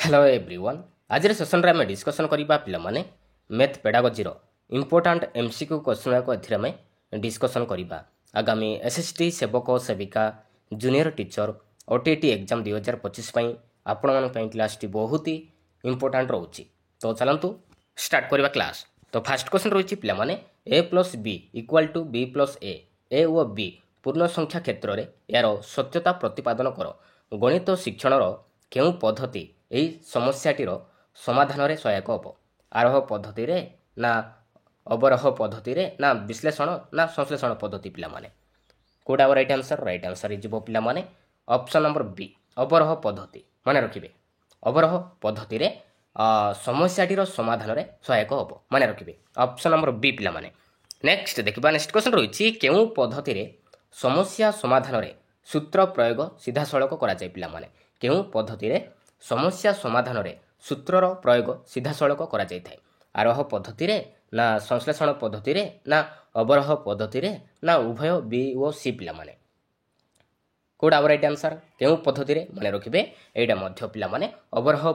Hello everyone आज session रे discussion करबा पिला माने मैथ पेडागोजी रो इंपोर्टेंट एमसीक्यू क्वेश्चन को एथिरे में डिस्कसन करबा आगामी एसएसटी सेवक सेविका जूनियर टीचर ओटीटी एग्जाम 2025 पई आपण मन पई क्लास टी बहुत ही इंपोर्टेंट रहउची। तो चलंतु स्टार्ट करबा क्लास। तो फर्स्ट क्वेश्चन रहउची पिला माने a + b = b + a और b पूर्ण संख्या क्षेत्र रे यार सत्यता प्रतिपादन करो। गणित शिक्षण रो केउ पद्धति एही समस्याटीर समाधान रे सहायक हबो। आरोह पद्धति रे ना अवरोह पद्धति रे ना विश्लेषण ना संश्लेषण पद्धति पिला माने कोडा राइट आंसर इजिबो पिला माने ऑप्शन नंबर बी अवरोह पद्धति माने रखिबे। अवरोह पद्धति रे समस्याटीर समाधान रे सहायक हबो माने रखिबे ऑप्शन नंबर बी पिला माने। नेक्स्ट देखिबा नेक्स्ट क्वेश्चन रहिछि केउ पद्धति रे समस्या समाधान रे सूत्र प्रयोग सीधा सड़क करा जाय पिला माने केउ पद्धति रे समस्या समाधान रे सूत्रर प्रयोग सीधा सड़क करा जाय थाय। आरोह पद्धति रे ना संश्लेषण पद्धति रे ना अवरोह पद्धति रे ना उभय बी और सी पिला माने कोडा राइट आंसर केउ पद्धति रे माने रखिबे एटा मध्य पिला माने अवरोह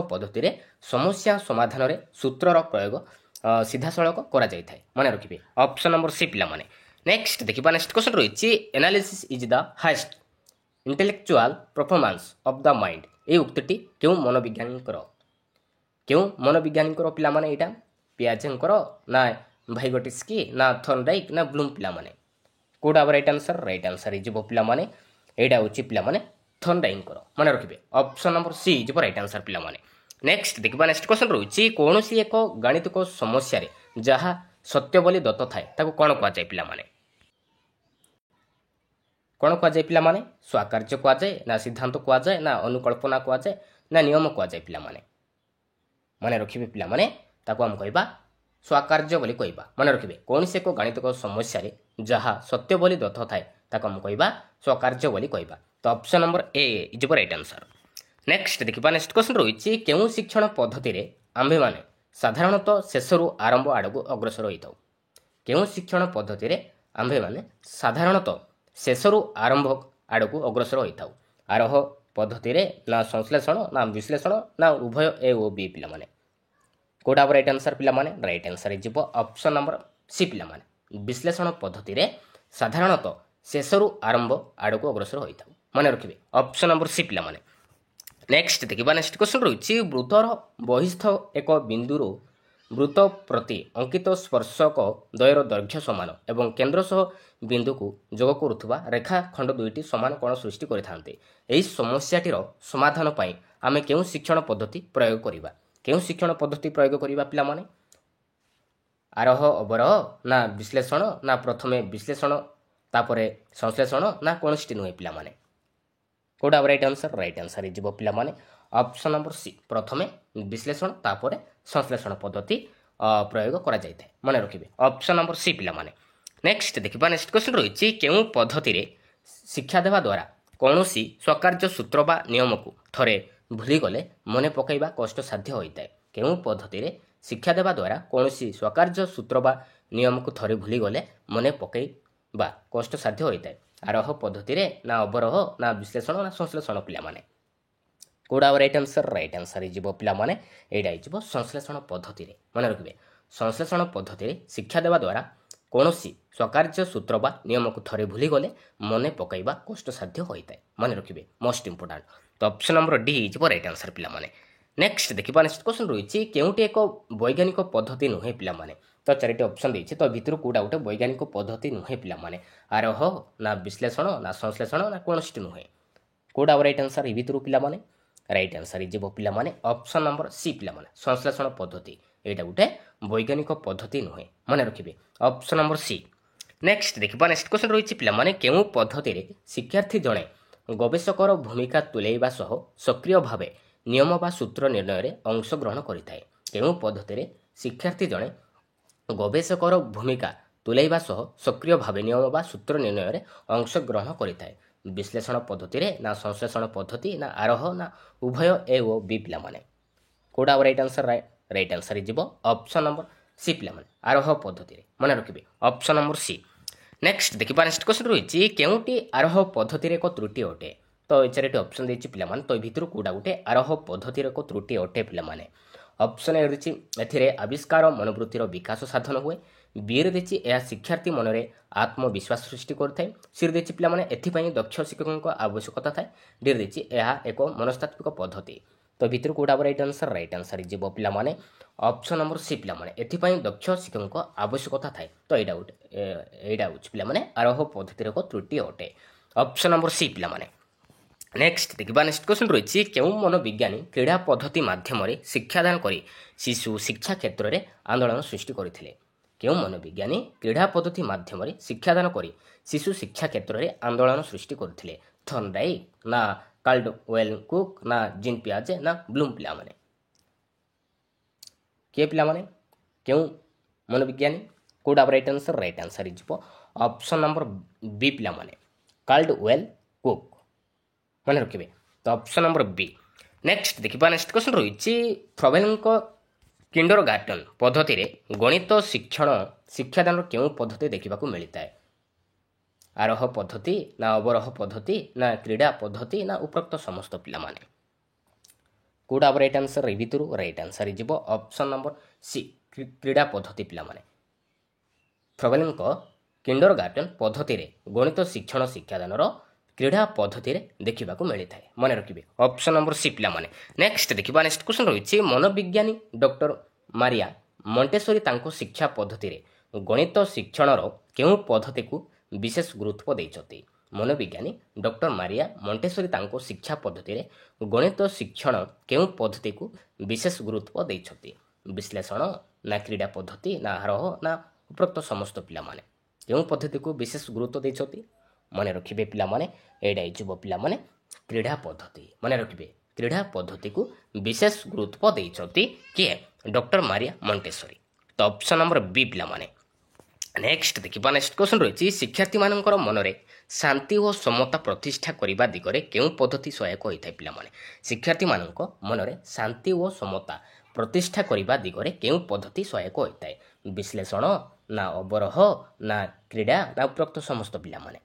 पद्धति रे समस्या समाधान रे सूत्रर प्रयोग सीधा सड़क करा जाय थाय माने रखिबे ऑप्शन नंबर सी पिला माने। नेक्स्ट देखिबा नेक्स्ट क्वेश्चन रहिछि analysis is the highest intellectual performance of the mind ए उक्तटी केउ मनोविज्ञानी पिला माने एटा पियाजेंकर ना भाइगोटिस्की ना थॉर्नडाइक ना ब्लूम पिला माने कोडा राइट आंसर इजिबो पिला माने एटा होछि पिला माने थॉर्नडाइकर माने रखिबे ऑप्शन नंबर सी इजिबो राइट आंसर पिला माने। नेक्स्ट देखिबा नेक्स्ट क्वेश्चन रहिछि कोनोसी एक गणितिक समस्या रे जहा सत्य बोली दत्त थाए ताको कोन कहा जाय पिला माने कौन कह जाए पिला माने स्वाकार्य कह जाए ना सिद्धांत कह जाए ना अनुकल्पना कह जाए ना नियम कह जाए पिला माने रखिबे पिला माने ताको हम कहबा स्वाकार्य बोली कहबा माने रखिबे कौन से को गणितिक समस्या रे जहा सत्य बोली दत्त थाए ताको हम कहबा स्वाकार्य बोली कहबा। तो option number A is the right answer. Next देखिबा नेक्स्ट क्वेश्चन रहिछि केउ शिक्षण पद्धति रे आम्भे माने साधारणतः शेषरु आरंभ आडगु अग्रसर होइताउ केउ शिक्षण पद्धति रे आम्भे माने साधारणतः शेषरु आरंभ आड़क अग्रसर होता आरोह पद्धति रे ना संश्लेषण ना विश्लेषण ना उभय ए और बी पिला माने कोडा राइट आंसर पिला माने राइट आंसर इजिबो ऑप्शन नंबर सी पिला माने विश्लेषण पद्धति रे साधारणतः शेषरु आरंभ आड़क अग्रसर होता माने रखिबे ऑप्शन नंबर सी पिला माने। नेक्स्ट देखिबा नेक्स्ट क्वेश्चन रहिछि वृत्तर बहिस्थ एक बिंदुरु वृत्त प्रति अंकित स्पर्शक द्वयर दैर्घ्य समान एवं केंद्र सह बिंदु को जोग करुवा रेखा खंड दुईटी समान कोण सृष्टि करिथान्ते। एही समस्याटीर समाधान पई आमे केउ शिक्षण पद्धति प्रयोग करिबा केउ शिक्षण पद्धति प्रयोग करिबा पिला माने आरोह अवरोह ना विश्लेषण ना प्रथमे विश्लेषण तापरे संश्लेषण ना कोनोष्टि नुहे पिला माने कोडा राइट आंसर इजिबो पिला माने ऑप्शन नंबर सी प्रथमे विश्लेषण तापरे संश्लेषण पद्धति प्रयोग करा जाय थाय माने रखिबे ऑप्शन नंबर सी पिला माने। नेक्स्ट देखिबा नेक्स्ट क्वेश्चन रहिछि केउ पद्धति रे शिक्षा देवा द्वारा कोनोसी स्वकार्य सूत्र बा नियम को थरे भूली गले मने पकाइबा कष्ट साध्य होइताय केउ पद्धति रे शिक्षा देवा द्वारा कोनोसी स्वकार्य सूत्र बा नियम को थरे भूली गले मने पकाइबा कष्ट साध्य होइताय आरोह पद्धति रे ना अवरोह ना विश्लेषण ना संश्लेषण पिला माने कोडा राइट आंसर इजिबो पिला माने एडा इजिबो संश्लेषण पद्धति रे माने रखिबे संश्लेषण पद्धति रे शिक्षा देवा द्वारा कोनोसी स्वकार्य सूत्र बा नियम को थरे भूली गले मने पकाइबा कष्ट साध्य होइताय माने रखिबे मोस्ट इंपोर्टेंट। तो ऑप्शन नंबर डी इजिबो राइट आंसर पिला माने। नेक्स्ट देखिबा नेक्स्ट क्वेश्चन रहिछि केउटी एक वैज्ञानिक पद्धति नुहे पिला माने तो चारिटी ऑप्शन देछि तो भितरु कोडा उटे वैज्ञानिक पद्धति नुहे पिला माने आरोह ना विश्लेषण ना संश्लेषण ना कोनोष्टि नुहे कोडा राइट आंसर इ भितरु पिला माने राइट आंसर इजिबो पिला माने ऑप्शन नंबर सी पिला माने संश्लेषण पद्धति एटा उटे वैज्ञानिक पद्धति नुहे माने रखिबे ऑप्शन नंबर सी। नेक्स्ट देखिबा नेक्स्ट क्वेश्चन रहिछि पिला माने केउ पद्धति रे शिक्षार्थी जणे गवेषकर भूमिका तुलेइबा सह सक्रिय भावे नियम बा सूत्र निर्णय रे अंश ग्रहण करिथाय केउ पद्धति रे शिक्षार्थी जणे गवेषकर भूमिका तुलेइबा सह सक्रिय भावे नियम बा सूत्र निर्णय रे अंश ग्रहण करिथाय विश्लेषण पद्धति रे ना संश्लेषण पद्धति ना आरोह ना उभय ए और बी पिला माने कोडा राइट आंसर इजिबो ऑप्शन नंबर सी पिला माने आरोह पद्धति रे माने रखिबे ऑप्शन नंबर सी। नेक्स्ट देखिबा नेक्स्ट क्वेश्चन रहिछि केउटी आरोह पद्धति रे एक त्रुटि अटे तो ये 4टी ऑप्शन देछि पिलामाने तो भितर कोडा गुटे आरोह पद्धतिर एक त्रुटि अटे पिलामाने ऑप्शन ए रही एथिरे आविष्कार मनोवृत्तिर विकास साधन हुए बी रे देछि यह शिक्षार्थी मनरे आत्मविश्वास सृष्टि करथाय सी रे देछि पिलामाने एथिपई दक्ष शिक्षकक आवश्यकता थाए डी रे देछि यह एक मनस्तात्विक पद्धति तो भितर कोडा राइट आंसर जीव पिलामाने ऑप्शन नंबर सी पिलामाने एथिपई दक्ष शिक्षकक आवश्यकता थाए तो एडा होछि पिलामाने आरोह पद्धतिर एक त्रुटि अटे ऑप्शन नंबर सी पिलामाने नेक्स्ट देखा नेक्स्ट क्वेश्चन रही क्यों मनोविज्ञानी क्रीड़ा पद्धति माध्यम शिक्षादान कर शिशु शिक्षा क्षेत्र में आंदोलन सृष्टि करते क्यों मनोविज्ञानी क्रीड़ा पद्धति माध्यम शिक्षादान कर शिशु शिक्षा क्षेत्र में आंदोलन सृष्टि करते थर्नडाइक ना काल्डवेल कुक ना जीन पियाजे ना ब्लूम पिला माने किए पिला माने क्यों मनोविज्ञानी कोड राइट आंसर जीव ऑप्शन नंबर बी पिला माने काल्डवेल कुक मन रखिए तो ऑप्शन नंबर बी नेक्स्ट देखा नेक्स्ट क्वेश्चन रही फ्रवेल किंडर गार्टन पद्धति गणित शिक्षण शिक्षादान क्यों पद्धति देखा मिलता है आरोह पद्धति ना अवरोह पद्धति ना क्रीड़ा पद्धति ना उपरोक्त समस्त पिला माने कोडा राइट आंसर भितर राइट आंसर जीव ऑप्शन नंबर सी क्रीड़ा पद्धति पिला माने फ्रवेल किंडर गार्टन पद्धति गणित शिक्षण शिक्षादान क्रीड़ा पद्धति देखा मिलता है मन रखिए ऑप्शन नंबर सी पिला माने नेक्स्ट देखा नेक्स्ट क्वेश्चन रही मनोविज्ञानी डॉक्टर मारिया मोंटेसोरी तांको शिक्षा पद्धति गणित शिक्षण क्यों पद्धति को विशेष गुरुत्व देइछथि मनोविज्ञानी डॉक्टर मारिया मोंटेसोरी तांको शिक्षा पद्धति गणित शिक्षण क्यों पद्धति को विशेष गुरुत्व देइछथि विश्लेषण ना क्रीड़ा पद्धति ना आरोह ना उपरोक्त समस्त पिला माने क्यों पद्धति को विशेष गुरुत्व देइछथि मन रखिए पिला माने एडा जुव पिला माने क्रीड़ा पद्धति मन रखिए क्रीड़ा पद्धति को विशेष गुरुत्व देइछथि किए डॉक्टर मारिया मोंटेसोरी तो ऑप्शन नंबर बी पिला माने नेक्स्ट देखा नेक्स्ट क्वेश्चन रही शिक्षार्थी मानकर मनरे शांति और समता प्रतिष्ठा करने दिगरे क्यों पद्धति सहायक होता है पिला माने शिक्षार्थी मानक मनरे शांति और समता प्रतिष्ठा करने दिगरे क्यों पद्धति सहायक होता है विश्लेषण ना अवरोह ना क्रीड़ा ना उपरोक्त समस्त पिला माने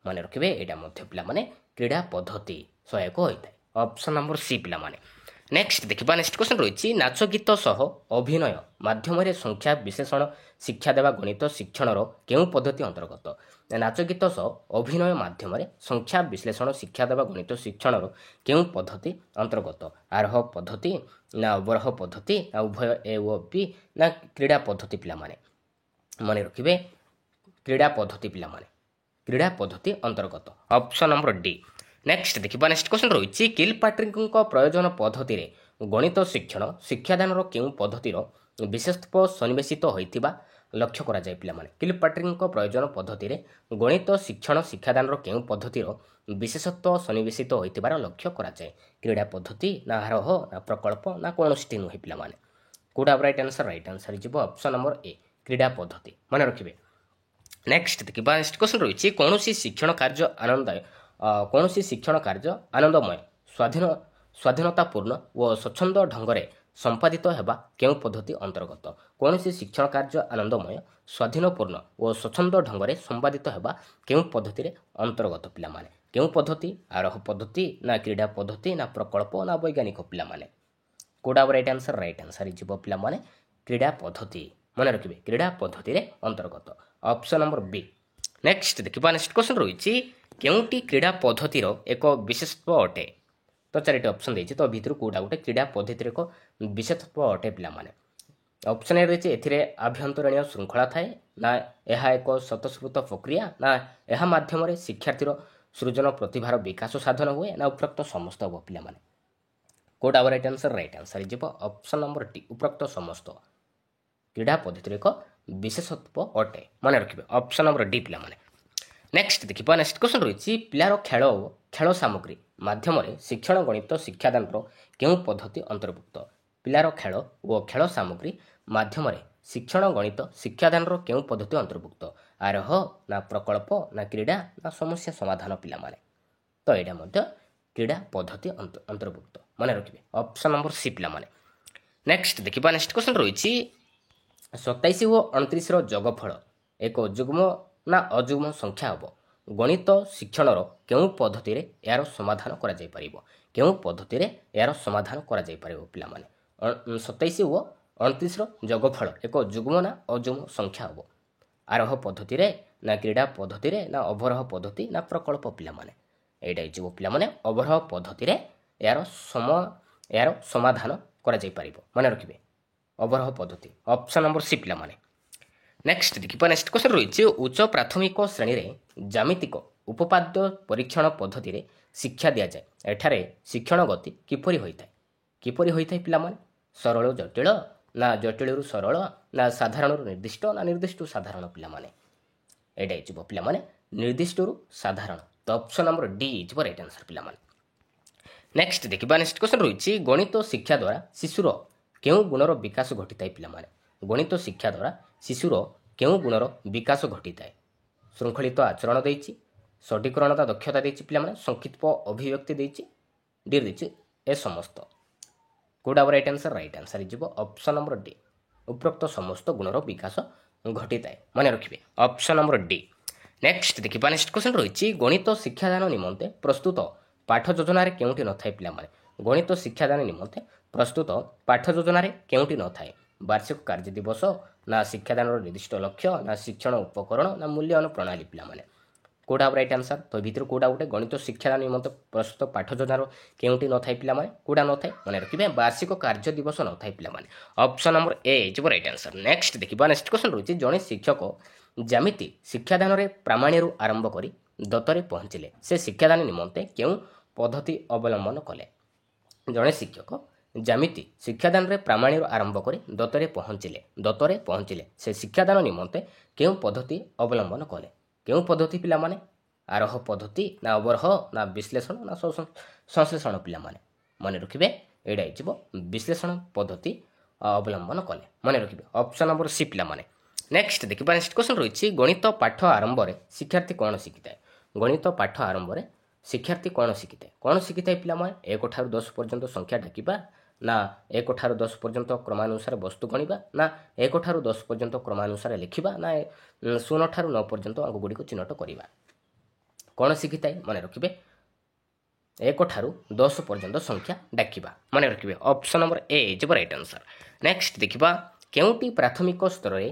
मन रखिए यहाँ पिला माने क्रीड़ा पद्धति सहायक होता है ऑप्शन नंबर सी पिला माने नेक्स्ट देखा नेक्स्ट क्वेश्चन रही नाच गीत सह अभिनय माध्यम संख्या विशेषण शिक्षा देवा गणित शिक्षण क्यों पद्धति अंतर्गत नाच गीत सह अभिनय माध्यम संख्या विश्लेषण शिक्षा देवा गणित शिक्षण क्यों पद्धति अंतर्गत आरोह पद्धति ना अवरोह पद्धति ना उभय ए ओ बी ना क्रीड़ा पद्धति पिला माने मन रखिए क्रीड़ा पद्धति पिला माने क्रीड़ा पद्धति अंतर्गत ऑप्शन नंबर डी नेक्स्ट देखा नेक्स्ट क्वेश्चन रही किलपाट्रिक प्रयोजन पद्धति गणित शिक्षण शिक्षादान क्यों पद्धतिर विशेषत्व सन्निवेशित होता लक्ष्य करा जाए पिला माने किलपाट्रिक प्रयोजन पद्धति गणित शिक्षण शिक्षादान क्यों पद्धतिर विशेषत्व सन्निवेशित होता लक्ष्य करा जाए क्रीड़ा पद्धति ना आरोह ना प्रकल्प ना कौन नुहे पिला माने कोडा राइट आंसर जीव ऑप्शन नंबर ए क्रीड़ा पद्धति मन रखिए नेक्स्ट देखा नेक्स्ट क्वेश्चन रही कौन शिक्षण कार्य आनंदमय स्वाधीनतापूर्ण व स्वच्छंद ढंग संपादित होगा क्यों पद्धति अंतर्गत कौन शिक्षण कार्य आनंदमय स्वाधीनपूर्ण व स्वच्छंद ढंग संपादित होगा क्यों पद्धति अंतर्गत पिला माने क्यों पद्धति आरोह पद्धति ना क्रीड़ा पद्धति ना प्रकल्प ना वैज्ञानिक पिला माने कोडा राइट आंसर जीव पिला माने क्रीड़ा पद्धति मन रखिए क्रीड़ा पद्धति अंतर्गत ऑप्शन नंबर बी नेक्स्ट देखा नेक्स्ट क्वेश्चन रही केउटी क्रीड़ा पद्धतिर एक विशेषत्व अटे तो 4टी ऑप्शन देछि तो भितर कोडा गोटे क्रीड़ा पद्धतिर एक विशेषत्व अटे पिला माने ऑप्शन ए रही एथिरे आभ्यंतरणीय श्रृंखला थाए ना यह एक स्वतःस्फूर्त प्रक्रिया ना यह माध्यम शिक्षार्थीर सृजन प्रतिभार विकास साधन हुए ना उपरोक्त समस्त हम पिला माने कोडा राइट आंसर जीव ऑप्शन नंबर डी उपरोक्त समस्त क्रीड़ा पद्धतिर एक विशेषत्व अटे मन रखिए ऑप्शन नंबर डी पिला माने नेक्स्ट देखा नेक्स्ट क्वेश्चन रही पिलार खेल सामग्री माध्यम शिक्षण गणित शिक्षादान क्यों पद्धति अंतर्भुक्त पिलार खेल और खेल सामग्री माध्यम शिक्षण गणित शिक्षादान क्यों पद्धति अंतर्भुक्त आरोह ना प्रकल्प ना क्रीड़ा ना समस्या समाधान पिला माने तो यहाँ क्रीड़ा पद्धति अंतर्भुक्त मन रखिए ऑप्शन नंबर सी पिला माने नेक्स्ट देखा नेक्स्ट क्वेश्चन रही 27 और 29 जोगफल एक जुग्म ना अजुग्म संख्या हम ଗଣିତ ଶିକ୍ଷଣର କେଉଁ ପଦ୍ଧତିରେ ଏହାର ସମାଧାନ କରାଯାଇପାରିବ? କେଉଁ ପଦ୍ଧତିରେ ଏହାର ସମାଧାନ କରାଯାଇପାରିବ ପିଲାମାନେ? 27 ଓ 29ର ଯୋଗଫଳ ଏକ ଯୁଗ୍ମ ନା ଅଯୁଗ୍ମ ସଂଖ୍ୟା ହେବ? ଆରୋହ ପଦ୍ଧତିରେ ନା କ୍ରୀଡ଼ା ପଦ୍ଧତିରେ ନା ଅବରୋହ ପଦ୍ଧତି ନା ପ୍ରକଳ୍ପ ପିଲାମାନେ? ଏଇଟା ହେଇଯିବ ପିଲାମାନେ ଅବରୋହ ପଦ୍ଧତିରେ ଏହାର ସମାଧାନ କରାଯାଇପାରିବ। ମନେ ରଖିବେ ଅବରୋହ ପଦ୍ଧତି। ଅପସନ୍ ନମ୍ବର ସି ପିଲାମାନେ। ନେକ୍ସଟ ଦେଖିବା ନେକ୍ସଟ କ୍ୱେଶ୍ଚନ୍ ରହିଛି ଉଚ୍ଚ ପ୍ରାଥମିକ ଶ୍ରେଣୀରେ ଜ୍ୟାମିତିକ ଉପପାଦ୍ୟ ପରୀକ୍ଷଣ ପଦ୍ଧତିରେ ଶିକ୍ଷା ଦିଆଯାଏ। ଏଠାରେ ଶିକ୍ଷଣ ଗତି କିପରି ହୋଇଥାଏ? କିପରି ହୋଇଥାଏ ପିଲାମାନେ? ସରଳ ଜଟିଳ ନା ଜଟିଳରୁ ସରଳ ନା ସାଧାରଣରୁ ନିର୍ଦ୍ଦିଷ୍ଟ ନା ନିର୍ଦ୍ଦିଷ୍ଟରୁ ସାଧାରଣ ପିଲାମାନେ? ଏଇଟା ହେଇଯିବ ପିଲାମାନେ ନିର୍ଦ୍ଦିଷ୍ଟରୁ ସାଧାରଣ। ତ ଅପସନ୍ ନମ୍ବର ଡି ହେଇଯିବ ରାଇଟ୍ ଆନ୍ସର ପିଲାମାନେ। ନେକ୍ସଟ ଦେଖିବା ନେକ୍ସଟ କ୍ୱେଶ୍ଚନ୍ ରହିଛି ଗଣିତ ଶିକ୍ଷା ଦ୍ୱାରା ଶିଶୁର କେଉଁ ଗୁଣର ବିକାଶ ଘଟିଥାଏ ପିଲାମାନେ? ଗଣିତ ଶିକ୍ଷା ଦ୍ୱାରା ଶିଶୁର କେଉଁ ଗୁଣର ବିକାଶ ଘଟିଥାଏ? ଶୃଙ୍ଖଳିତ ଆଚରଣ ଦେଇଛି, ସଠିକରଣତା ଦକ୍ଷତା ଦେଇଛି ପିଲାମାନେ, ସଂକ୍ଷିପ୍ତ ଅଭିବ୍ୟକ୍ତି ଦେଇଛି, ଡି ଦେଇଛି ଏ ସମସ୍ତ। କୋଉଟା ହେବ ରାଇଟ୍ ଆନ୍ସର? ରାଇଟ୍ ଆନ୍ସର ହେଇଯିବ ଅପସନ୍ ନମ୍ବର ଡି। ଉପରୋକ୍ତ ସମସ୍ତ ଗୁଣର ବିକାଶ ଘଟିଥାଏ। ମନେ ରଖିବେ ଅପସନ୍ ନମ୍ବର ଡି। ନେକ୍ସଟ ଦେଖିବା ନେକ୍ସଟ କ୍ୱେଶ୍ଚନ୍ ରହିଛି ଗଣିତ ଶିକ୍ଷାଦାନ ନିମନ୍ତେ ପ୍ରସ୍ତୁତ ପାଠ ଯୋଜନାରେ କେଉଁଠି ନଥାଏ ପିଲାମାନେ? ଗଣିତ ଶିକ୍ଷାଦାନ ନିମନ୍ତେ ପ୍ରସ୍ତୁତ ପାଠ ଯୋଜନାରେ କେଉଁଠି ନଥାଏ? ବାର୍ଷିକ କାର୍ଯ୍ୟ ଦିବସ ନା ଶିକ୍ଷାଦାନର ନିର୍ଦ୍ଦିଷ୍ଟ ଲକ୍ଷ୍ୟ ନା ଶିକ୍ଷଣ ଉପକରଣ ନା ମୂଲ୍ୟାୟନ ପ୍ରଣାଳୀ ପିଲାମାନେ? କୋଉଟା ହେବ ରାଇଟ୍ ଆନ୍ସର? ତ ଭିତରୁ କୋଉଟା ଗୋଟେ ଗଣିତ ଶିକ୍ଷାଦାନ ନିମନ୍ତେ ପ୍ରସ୍ତୁତ ପାଠ ଯୋଜନାର କେଉଁଠି ନଥାଏ ପିଲାମାନେ? କୋଉଟା ନଥାଏ? ମନେ ରଖିବେ ବାର୍ଷିକ କାର୍ଯ୍ୟ ଦିବସ ନଥାଏ ପିଲାମାନେ। ଅପସନ୍ ନମ୍ବର ଏ ହେଇଯିବ ରାଇଟ୍ ଆନ୍ସର। ନେକ୍ସଟ ଦେଖିବା ନେକ୍ସଟ କ୍ୱେଶ୍ଚନ୍ ରହିଛି ଜଣେ ଶିକ୍ଷକ ଜ୍ୟାମିତି ଶିକ୍ଷାଦାନରେ ପ୍ରାମାଣ୍ୟରୁ ଆରମ୍ଭ କରି ଦତ୍ତରେ ପହଞ୍ଚିଲେ ସେ ଶିକ୍ଷାଦାନ ନିମନ୍ତେ କେଉଁ ପଦ୍ଧତି ଅବଲମ୍ବନ କଲେ? ଜଣେ ଶିକ୍ଷକ ଜ୍ୟାମିତି ଶିକ୍ଷାଦାନରେ ପ୍ରାମାଣ୍ୟରୁ ଆରମ୍ଭ କରି ଦତ୍ତରେ ପହଞ୍ଚିଲେ ସେ ଶିକ୍ଷାଦାନ ନିମନ୍ତେ କେଉଁ ପଦ୍ଧତି ଅବଲମ୍ବନ କଲେ? କେଉଁ ପଦ୍ଧତି ପିଲାମାନେ? ଆରୋହ ପଦ୍ଧତି ନା ଅବରୋହ ନା ବିଶ୍ଳେଷଣ ନା ସଂଶ୍ଳେଷଣ ପିଲାମାନେ? ମନେ ରଖିବେ ଏଇଟା ହେଇଯିବ ବିଶ୍ଳେଷଣ ପଦ୍ଧତି ଅବଲମ୍ବନ କଲେ। ମନେ ରଖିବେ ଅପସନ୍ ନମ୍ବର ସି ପିଲାମାନେ। ନେକ୍ସଟ ଦେଖିବା ନେକ୍ସଟ କ୍ୱେଶ୍ଚନ୍ ରହିଛି ଗଣିତ ପାଠ ଆରମ୍ଭରେ ଶିକ୍ଷାର୍ଥୀ କ'ଣ ଶିଖିଥାଏ? ଗଣିତ ପାଠ ଆରମ୍ଭରେ ଶିକ୍ଷାର୍ଥୀ କ'ଣ ଶିଖିଥାଏ? କ'ଣ ଶିଖିଥାଏ ପିଲାମାନେ? 1 ଠାରୁ 10 ପର୍ଯ୍ୟନ୍ତ ସଂଖ୍ୟା ଡାକିବା ନା 1 ଠାରୁ 10 ପର୍ଯ୍ୟନ୍ତ କ୍ରମାନୁସାରେ ବସ୍ତୁ ଗଣିବା ନା 1 ଠାରୁ 10 ପର୍ଯ୍ୟନ୍ତ କ୍ରମାନୁସାରେ ଲେଖିବା ନା 0 ଠାରୁ 9 ପର୍ଯ୍ୟନ୍ତ ଅଙ୍କ ଗୁଡ଼ିକୁ ଚିହ୍ନଟ କରିବା? କ'ଣ ଶିଖିଥାଏ? ମନେ ରଖିବେ 1 ଠାରୁ 10 ପର୍ଯ୍ୟନ୍ତ ସଂଖ୍ୟା ଡାକିବା। ମନେ ରଖିବେ ଅପସନ୍ ନମ୍ବର ଏ ହେଇଯିବ ରାଇଟ୍ ଆନ୍ସର। ନେକ୍ସଟ ଦେଖିବା କେଉଁଟି ପ୍ରାଥମିକ ସ୍ତରରେ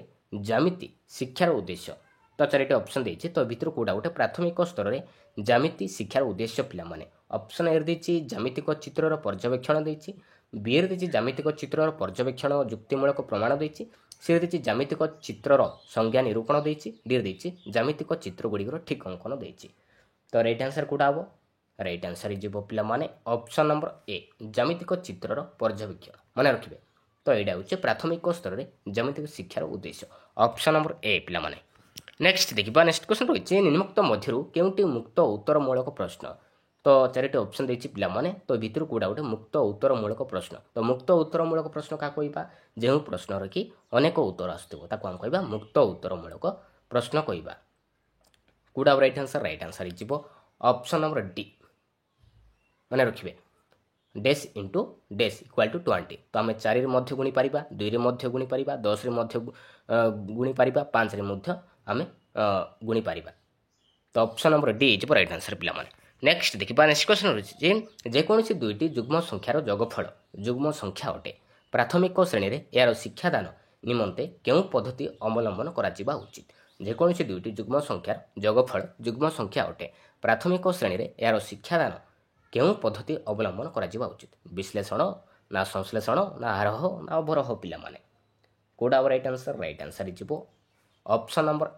ଜ୍ୟାମିତି ଶିକ୍ଷାର ଉଦ୍ଦେଶ୍ୟ? ତ 4ଟି ଅପସନ୍ ଦେଇଛି ତ ଭିତରୁ କୋଉଟା ଗୋଟେ ପ୍ରାଥମିକ ସ୍ତରରେ ଜ୍ୟାମିତି ଶିକ୍ଷାର ଉଦ୍ଦେଶ୍ୟ ପିଲାମାନେ? ଅପସନ୍ ଏ ଦେଇଛି ଜ୍ୟାମିତିକ ଚିତ୍ରର ପର୍ଯ୍ୟବେକ୍ଷଣ ଦେଇଛି, ବିରେ ଦେଇଛି ଜ୍ୟାମିତିକ ଚିତ୍ରର ପର୍ଯ୍ୟବେକ୍ଷଣ ଯୁକ୍ତିମୂଳକ ପ୍ରମାଣ ଦେଇଛି, ସିରେ ଦେଇଛି ଜ୍ୟାମିତିକ ଚିତ୍ରର ସଂଜ୍ଞା ନିରୂପଣ ଦେଇଛି, ଡି ଦେଇଛି ଜ୍ୟାମିତିକ ଚିତ୍ର ଗୁଡ଼ିକର ଠିକ୍ ଅଙ୍କନ ଦେଇଛି। ତ ରାଇଟ୍ ଆନ୍ସର କୋଉଟା ହେବ? ରାଇଟ୍ ଆନ୍ସର ହେଇଯିବ ପିଲାମାନେ ଅପସନ୍ ନମ୍ବର ଏ ଜ୍ୟାମିତିକ ଚିତ୍ରର ପର୍ଯ୍ୟବେକ୍ଷଣ। ମନେ ରଖିବେ ତ ଏଇଟା ହେଉଛି ପ୍ରାଥମିକ ସ୍ତରରେ ଜ୍ୟାମିତିକ ଶିକ୍ଷାର ଉଦ୍ଦେଶ୍ୟ। ଅପସନ୍ ନମ୍ବର ଏ ପିଲାମାନେ। ନେକ୍ସଟ ଦେଖିବା ନେକ୍ସଟ କ୍ୱେଶ୍ଚନ୍ ରହିଛି ନିମ୍ନୋକ୍ତ ମଧ୍ୟରୁ କେଉଁଟି ମୁକ୍ତ ଉତ୍ତରମୂଳକ ପ୍ରଶ୍ନ? ତ 4ଟି ଅପସନ୍ ଦେଇଛି ପିଲାମାନେ ତ ଭିତରୁ କୋଉଟା ଗୋଟେ ମୁକ୍ତ ଉତ୍ତରମୂଳକ ପ୍ରଶ୍ନ? ତ ମୁକ୍ତ ଉତ୍ତରମୂଳକ ପ୍ରଶ୍ନ କାହା କହିବା? ଯେଉଁ ପ୍ରଶ୍ନର କି ଅନେକ ଉତ୍ତର ଆସୁଥିବ ତାକୁ ଆମେ କହିବା ମୁକ୍ତ ଉତ୍ତରମୂଳକ ପ୍ରଶ୍ନ କହିବା। କୋଉଟା ରାଇଟ୍ ଆନ୍ସର? ରାଇଟ୍ ଆନ୍ସର ହେଇଯିବ ଅପସନ୍ ନମ୍ବର ଡି। ମନେ ରଖିବେ ଡେସ୍ ଇଣ୍ଟୁ ଡେସ୍ ଇକ୍ୱାଲ୍ ଟୁ 20। ତ ଆମେ 4ରେ ମଧ୍ୟ ଗୁଣି ପାରିବା, 2ରେ ମଧ୍ୟ ଗୁଣି ପାରିବା, 10ରେ ମଧ୍ୟ ଗୁଣି ପାରିବା, 5ରେ ମଧ୍ୟ ଆମେ ଗୁଣି ପାରିବା। ତ ଅପସନ୍ ନମ୍ବର ଡି ହେଇଯିବ ରାଇଟ୍ ଆନ୍ସର ପିଲାମାନେ। ନେକ୍ସଟ ଦେଖିବା ନେକ୍ସଟ କ୍ୱେଶ୍ଚନ୍ ରହିଛି ଯେ ଯେକୌଣସି ଦୁଇଟି ଯୁଗ୍ମ ସଂଖ୍ୟାର ଯୋଗଫଳ ଯୁଗ୍ମ ସଂଖ୍ୟା ଅଟେ। ପ୍ରାଥମିକ ଶ୍ରେଣୀରେ ଏହାର ଶିକ୍ଷାଦାନ ନିମନ୍ତେ କେଉଁ ପଦ୍ଧତି ଅବଲମ୍ବନ କରାଯିବା ଉଚିତ? ଯେକୌଣସି ଦୁଇଟି ଯୁଗ୍ମ ସଂଖ୍ୟାର ଯୋଗଫଳ ଯୁଗ୍ମ ସଂଖ୍ୟା ଅଟେ। ପ୍ରାଥମିକ ଶ୍ରେଣୀରେ ଏହାର ଶିକ୍ଷାଦାନ କେଉଁ ପଦ୍ଧତି ଅବଲମ୍ବନ କରାଯିବା ଉଚିତ? ବିଶ୍ଳେଷଣ ନା ସଂଶ୍ଳେଷଣ ନା ଆରୋହ ନା ଅବରୋହ ପିଲାମାନେ? କୋଉଟା ହେବ ରାଇଟ୍ ଆନ୍ସର? ରାଇଟ୍ ଆନ୍ସର ହେଇଯିବ ଅପସନ୍ ନମ୍ବର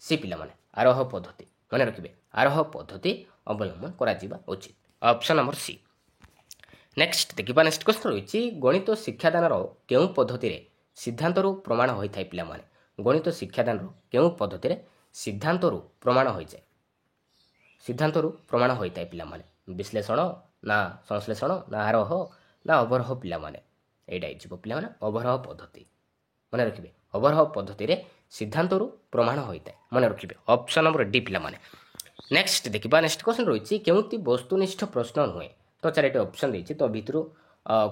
ସି ପିଲାମାନେ ଆରୋହ ପଦ୍ଧତି। ମନେ ରଖିବେ ଆରୋହ ପଦ୍ଧତି ଅବଲମ୍ବନ କରାଯିବା ଉଚିତ। Option number C. ନେକ୍ସଟ ଦେଖିବା ନେକ୍ସଟ କ୍ୱେଶ୍ଚନ୍ ରହିଛି ଗଣିତ ଶିକ୍ଷାଦାନର କେଉଁ ପଦ୍ଧତିରେ ସିଦ୍ଧାନ୍ତରୁ ପ୍ରମାଣ ହୋଇଥାଏ ପିଲାମାନେ? ଗଣିତ ଶିକ୍ଷାଦାନର କେଉଁ ପଦ୍ଧତିରେ ସିଦ୍ଧାନ୍ତରୁ ପ୍ରମାଣ ହୋଇଯାଏ? ସିଦ୍ଧାନ୍ତରୁ ପ୍ରମାଣ ହୋଇଥାଏ ପିଲାମାନେ? ବିଶ୍ଳେଷଣ ନା ସଂଶ୍ଳେଷଣ ନା ଆରୋହ ନା ଅବରୋହ ପିଲାମାନେ? ଏଇଟା ହେଇଯିବ ପିଲାମାନେ ଅବରୋହ ପଦ୍ଧତି। ମନେ ରଖିବେ ଅବରୋହ ପଦ୍ଧତିରେ ସିଦ୍ଧାନ୍ତରୁ ପ୍ରମାଣ ହୋଇଥାଏ। ମନେ ରଖିବେ ଅପସନ୍ ନମ୍ବର ଡି ପିଲାମାନେ। ନେକ୍ସଟ ଦେଖିବା ନେକ୍ସଟ କ୍ୱେଶ୍ଚନ୍ ରହିଛି କେଉଁଟି ବସ୍ତୁନିଷ୍ଠ ପ୍ରଶ୍ନ ନୁହେଁ? ତ 4ଟି ଅପସନ୍ ଦେଇଛି ତ ଭିତରୁ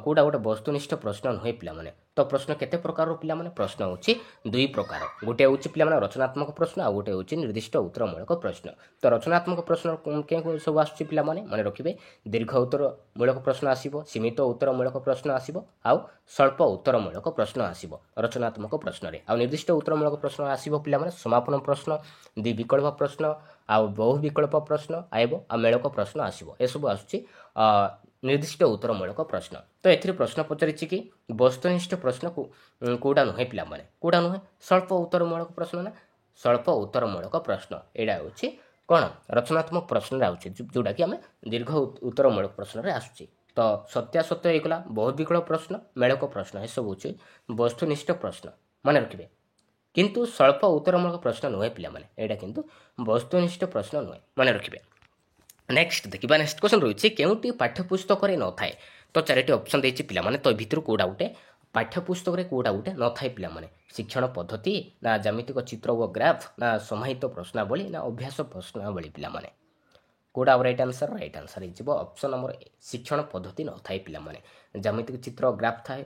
କୋଉଟା ଗୋଟେ ବସ୍ତୁନିଷ୍ଠ ପ୍ରଶ୍ନ ନୁହେଁ ପିଲାମାନେ? तो प्रश्न केते प्रकार पिला माने प्रश्न होची दुई प्रकार गोटे होची पिला माने रचनात्मक प्रश्न आ गोटे होची निर्दिष्ट उत्तरमूलक प्रश्न तो रचनात्मक प्रश्न के सब आसुची पिला माने माने रखिबे दीर्घ उत्तरमूलक प्रश्न आसीबो सीमित उत्तरमूलक प्रश्न आसीबो आ स्वल्प उत्तरमूलक प्रश्न आसीबो रचनात्मक प्रश्न रे आ निर्दिष्ट उत्तरमूलक प्रश्न आसीबो पिला माने समापन प्रश्न द्विविकल्प प्रश्न आ बहु विकल्प प्रश्न आइबो आ मेलक प्रश्न आसीबो ए सब आसुची निर्दिष्ट उत्तरमूलक प्रश्न तो एथिरे प्रश्न पचारिछि कि वस्तुनिष्ठ प्रश्न को कोडा नुहे पिला माने कोडा नुहे स्वल्प उत्तरमूलक प्रश्न ना स्वल्प उत्तरमूलक प्रश्न एडा होछि कोन रचनात्मक प्रश्न रे आउछि जोडा कि हमें दीर्घ उत्तरमूलक प्रश्न रे आसुछि तो सत्यासत्य एगला बहुत विकल्प प्रश्न मेलक प्रश्न ए सब होछि वस्तुनिष्ठ प्रश्न माने रखिबे किंतु स्वल्प उत्तरमूलक प्रश्न नुहे पिला माने एडा किंतु वस्तुनिष्ठ प्रश्न नुहे माने रखिबे नेक्स्ट देखिबा नेक्स्ट क्वेश्चन रहिछि केउटी पाठ्यपुस्तक रे न थाए तो चारिटी ऑप्शन देछि पिला माने तो भितर कोडा उठे पाठ्यपुस्तक रे कोडा उठे न थाए पिला माने शिक्षण पद्धति ना ज्यामितिक चित्र व ग्राफ ना समाहित प्रश्नावली ना अभ्यास प्रश्नावली पिला माने कोडा राइट आंसर इजिबो ऑप्शन नंबर ए शिक्षण पद्धति न थाए पिला माने ज्यामितिक चित्र ग्राफ थाए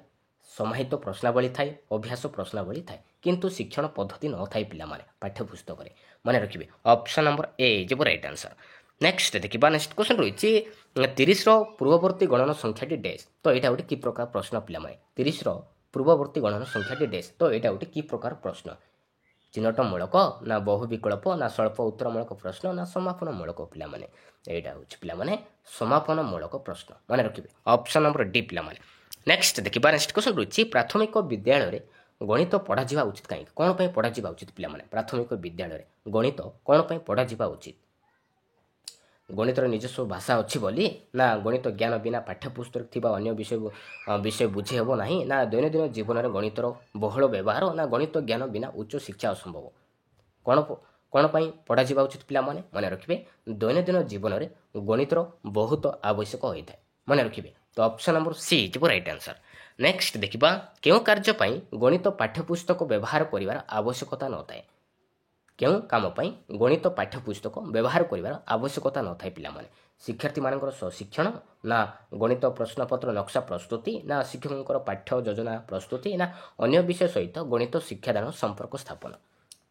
समाहित प्रश्नावली थाए अभ्यास प्रश्नावली थाए किंतु शिक्षण पद्धति न थाए पिला माने पाठ्यपुस्तक रे माने रखिबे ऑप्शन नंबर ए इजिबो राइट आंसर नेक्स्ट देखिबा नेक्स्ट क्वेश्चन रहिछि 30 रो पूर्ववर्ती गणन संख्याटी डैश तो एटा उठी की प्रकार प्रश्न पिला माने 30 रो पूर्ववर्ती गणन संख्याटी डैश तो एटा उठी की प्रकार प्रश्न चिन्हट मूलक ना बहु विकल्प ना स्वल्प उत्तरमूलक प्रश्न ना समापन मूलक पिला माने एटा होछि पिला माने समापन मूलक प्रश्न माने रखिबे ऑप्शन नंबर डी पिला माने नेक्स्ट देखिबा नेक्स्ट क्वेश्चन रहिछि प्राथमिक विद्यालय रे गणित पढ़ा जिबा उचित काई कोन पय पढ़ा जिबा उचित पिला माने प्राथमिक विद्यालय रे गणित कोन पय पढ़ा जिबा उचित गणितर निजस्व भाषा अच्छी बोली ना गणित ज्ञान बिना पाठ्यपुस्तक थिबा अन्य विषय बुझे हेबो नाही ना दैनंदिन जीवन में गणितर बहुल व्यवहार ना गणित ज्ञान बिना उच्च शिक्षा असंभव कौन पई पढ़ा जिबा उचित पिला माने मने रखिबे दैनंदिन जीवन में गणितर बहुत आवश्यक होई थाए मने रखिबे तो option number C is right answer next देखिबा केउ कार्य पई गणित पाठ्यपुस्तक व्यवहार करिवार आवश्यकता न थाए केउ काम पई गणित पाठ्यपुस्तक व्यवहार करिवार आवश्यकता न थाए पिला माने शिक्षार्थी मानकर शिक्षण ना गणित प्रश्नपत्र नक्शा प्रस्तुति ना शिक्षकଙ୍କର पाठ्य योजना प्रस्तुति ना अन्य विषय सहित गणित शिक्षादान संपर्क स्थापन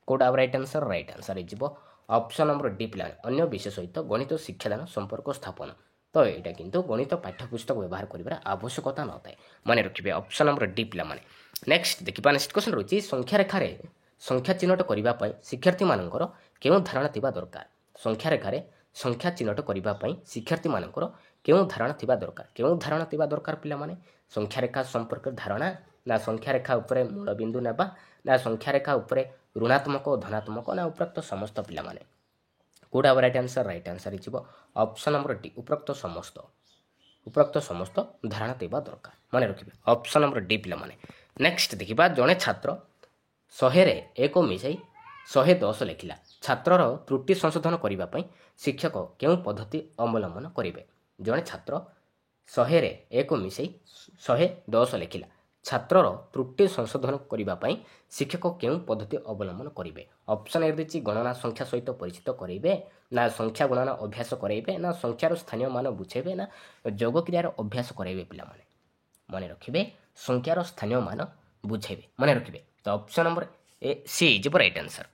कोडा राइट आंसर इजिबो ऑप्शन नंबर डी पिला अन्य विषय सहित गणित शिक्षादान संपर्क स्थापन तो एटा किंतु गणित पाठ्यपुस्तक व्यवहार करिवार आवश्यकता न थाए माने रखिबे ऑप्शन नंबर डी पिला माने नेक्स्ट देखिबा नेक्स्ट क्वेश्चन रहिछि संख्या रेखा रे संख्या चिन्हट करिबा पई शिक्षार्थी मानकर केउ धारणा थिबा दरकार संख्या रेखा रे संख्या चिन्हट करिबा पई शिक्षार्थी मानकर केउ धारणा थिबा दरकार पिला माने संख्या रेखा संपर्क धारणा ना संख्या रेखा ऊपर मूल बिंदु नेबा ना संख्या रेखा ऊपर ऋणात्मक और धनात्मक ना उपरोक्त समस्त पिला माने कोडा राइट आंसर इजिबो ऑप्शन नंबर डी उपरोक्त समस्त धारणा थिबा दरकार माने रखिबे ऑप्शन नंबर डी पिला माने नेक्स्ट देखिबा जने छात्र 100 रे 1 मिसाई 110 लिखिला छात्रर त्रुटि संशोधन करिबा पई शिक्षक केउ पद्धति अवलंबन करिवे जने छात्र 100 रे 1 मिसाई 110 लिखिला छात्रर त्रुटि संशोधन करिबा पई शिक्षक केउ पद्धति अवलंबन करिवे ऑप्शन ए दिछि गणना संख्या सहित परिचित करिवे ना संख्या गणना अभ्यास करिवे ना संख्यार स्थानीय मान बुझेबे ना जोग क्रियार अभ्यास करिवे पिला माने रखिबे संख्यार स्थानीय मान बुझेबे माने रखिबे तो option number A C is right answer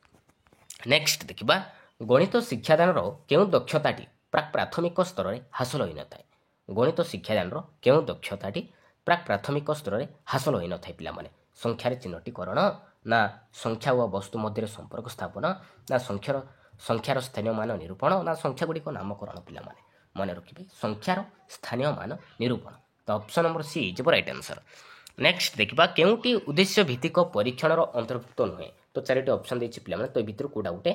next देखिबा गणित शिक्षादान रो केउ दक्षताटी प्राक प्राथमिक स्तर रे हासिल होई न थाए गणित शिक्षादान रो केउ दक्षताटी प्राक प्राथमिक स्तर रे हासिल होई न थाए पिला माने संख्यार चिन्हटीकरण ना संख्या व वस्तु मध्य संपर्क स्थापन ना संख्यार स्थानीय मान निरूपण ना संख्या गुडी को नामकरण पिला माने माने रखिबे संख्यार स्थानीय मान निरूपण तो option number C is right answer next देखिबा केउटी उद्देश्य भित्तिक परीक्षण रो अंतर्भुक्त नुहे तो चारिटी ऑप्शन देछि पिला माने तो भितर कोडा उठे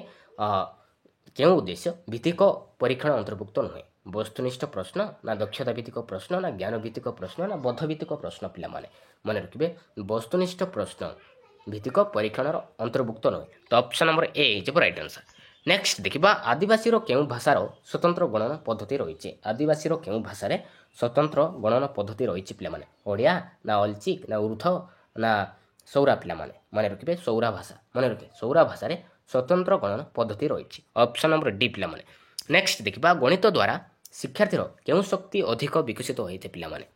केउ उद्देश्य भित्तिक परीक्षण अंतर्भुक्त नुहे वस्तुनिष्ठ प्रश्न ना दक्षता भित्तिक प्रश्न ना ज्ञान भित्तिक प्रश्न ना बोध भित्तिक प्रश्न पिला माने रखिबे वस्तुनिष्ठ प्रश्न भित्तिक परीक्षण रो अंतर्भुक्त नुहे तो option number A is right answer next देखिबा आदिवासी रो केउ भाषार स्वतंत्र गणना पद्धति रहिছে आदिवासी रो केउ भाषा रे स्वतंत्र गणना पद्धति रहिছে पिला माने ओडिया ना अलचिक ना उर्दू ना सौरा पिला माने रखिबे सौरा भाषा माने रखे सौरा भाषा रे स्वतंत्र गणना पद्धति रहिছে ऑप्शन नंबर डी पिला माने नेक्स्ट देखिबा गणित द्वारा शिक्षार्थी रो केउ शक्ति अधिक विकसित होइते पिला माने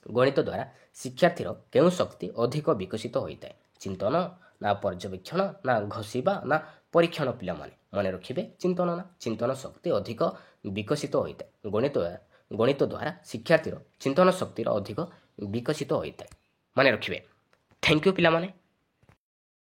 ଗଣିତ ଦ୍ୱାରା ଶିକ୍ଷାର୍ଥୀର କେଉଁ ଶକ୍ତି ଅଧିକ ବିକଶିତ ହୋଇଥାଏ? ଚିନ୍ତନ ନା ପର୍ଯ୍ୟବେକ୍ଷଣ ନା ଘୋଷିବା ନା ପରୀକ୍ଷଣ ପିଲାମାନେ? ମନେ ରଖିବେ ଚିନ୍ତନ ଶକ୍ତି ଅଧିକ ବିକଶିତ ହୋଇଥାଏ। ଗଣିତ ଦ୍ୱାରା ଶିକ୍ଷାର୍ଥୀର ଚିନ୍ତନ ଶକ୍ତିର ଅଧିକ ବିକଶିତ ହୋଇଥାଏ। ମନେ ରଖିବେ। ଥ୍ୟାଙ୍କ ୟୁ ପିଲାମାନେ।